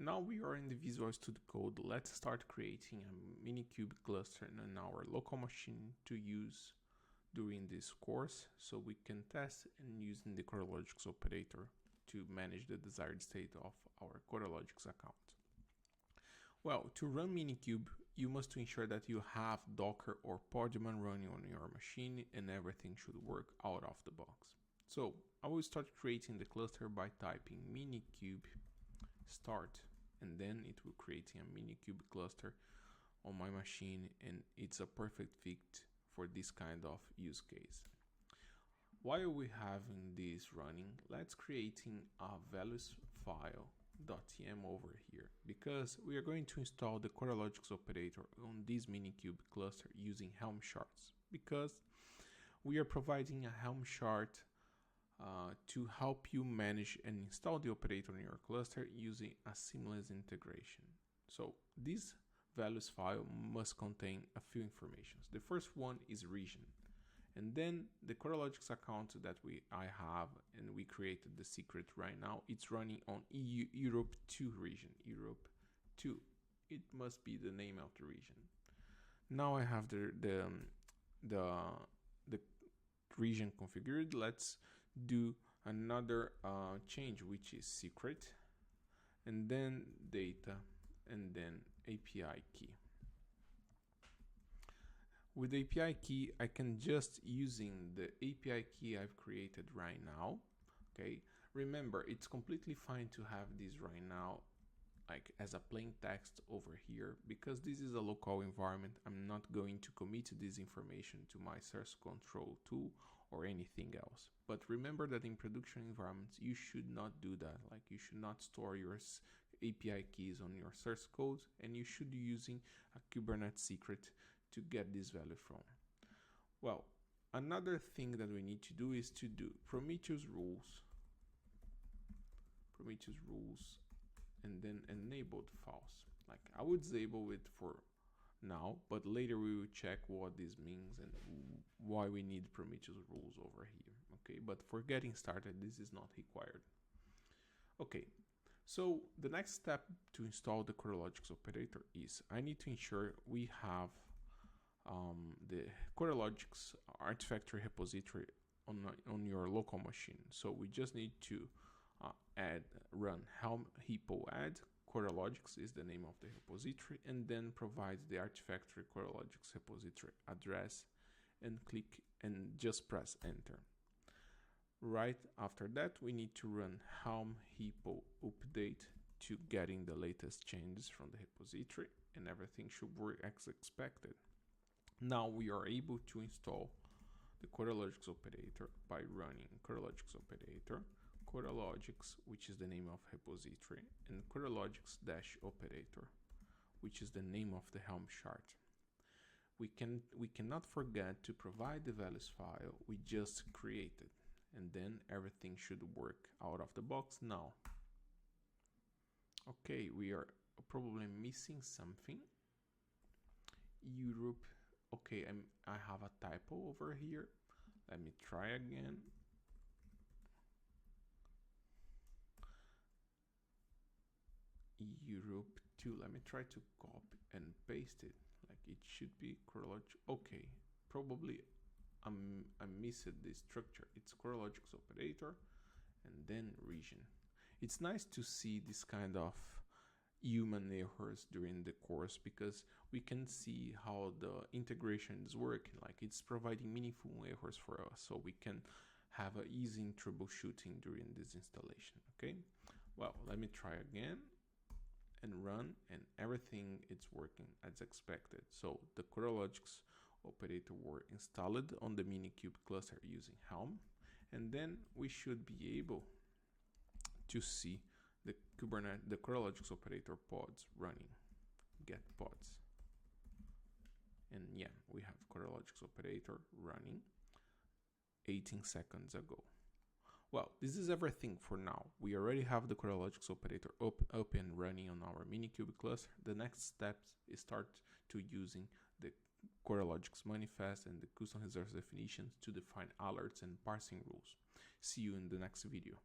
now we are in the Visual Studio Code. Let's start creating a Minikube cluster on our local machine to use during this course, so we can test and using the Coralogix operator to manage the desired state of our Coralogix account. Well, to run Minikube, you must ensure that you have Docker or Podman running on your machine and everything should work out of the box. So I will start creating the cluster by typing Minikube start, and then it will create a Minikube cluster on my machine, and it's a perfect fit for this kind of use case. While we having this running, let's creating a values file .yam over here, because we are going to install the Coralogix operator on this Minikube cluster using Helm Shards, because we are providing a Helm Shard to help you manage and install the operator in your cluster using a seamless integration. So this values file must contain a few informations. The first one is region, and then the Coralogix account that I have and we created the secret right now, it's running on Europe 2 region, Europe 2. It must be the name of the region. Now I have the region configured. Let's do another change, which is secret, and then data, and then API key. With the API key, I can just using the API key I've created right now. Okay, remember, it's completely fine to have this right now like as a plain text over here, because this is a local environment. I'm not going to commit this information to my source control tool or anything else. But remember that in production environments, you should not do that. Like, you should not store your API keys on your source code, and you should be using a Kubernetes secret to get this value from. Well, another thing that we need to do is to do Prometheus rules, and then enabled false. Like, I would disable it for now, but later we will check what this means and why we need Prometheus rules over here. Okay, but for getting started, this is not required. Okay, so the next step to install the Coralogix operator is I need to ensure we have the Coralogix Artifactory repository on your local machine. So we just need to run helm hippo add Coralogix is the name of the repository, and then provide the Artifactory Coralogix repository address, and click and just press enter. Right after that, we need to run helm hippo update to getting the latest changes from the repository, and everything should work as expected. Now we are able to install the Coralogix operator by running Coralogix operator, Coralogix, which is the name of repository, and Coralogix-operator, which is the name of the Helm shard. We cannot forget to provide the values file we just created, and then everything should work out of the box now. Okay, we are probably missing something. Europe. Okay, I have a typo over here. Let me try again. Europe 2. Let me try to copy and paste it. Like, it should be Coralogix. Okay, probably I missed this structure. It's Coralogix operator and then region. It's nice to see this kind of human errors during the course, because we can see how the integration is working. Like, it's providing meaningful errors for us, so we can have an easy troubleshooting during this installation. Okay, well, let me try again and run, and everything is working as expected. So the Coralogix operator were installed on the Minikube cluster using Helm, and then we should be able to see the Coralogix operator pods running, get pods. And yeah, we have Coralogix operator running 18 seconds ago. Well, this is everything for now. We already have the Coralogix operator up and running on our Minikube cluster. The next step is start to using the Coralogix manifest and the custom resource definitions to define alerts and parsing rules. See you in the next video.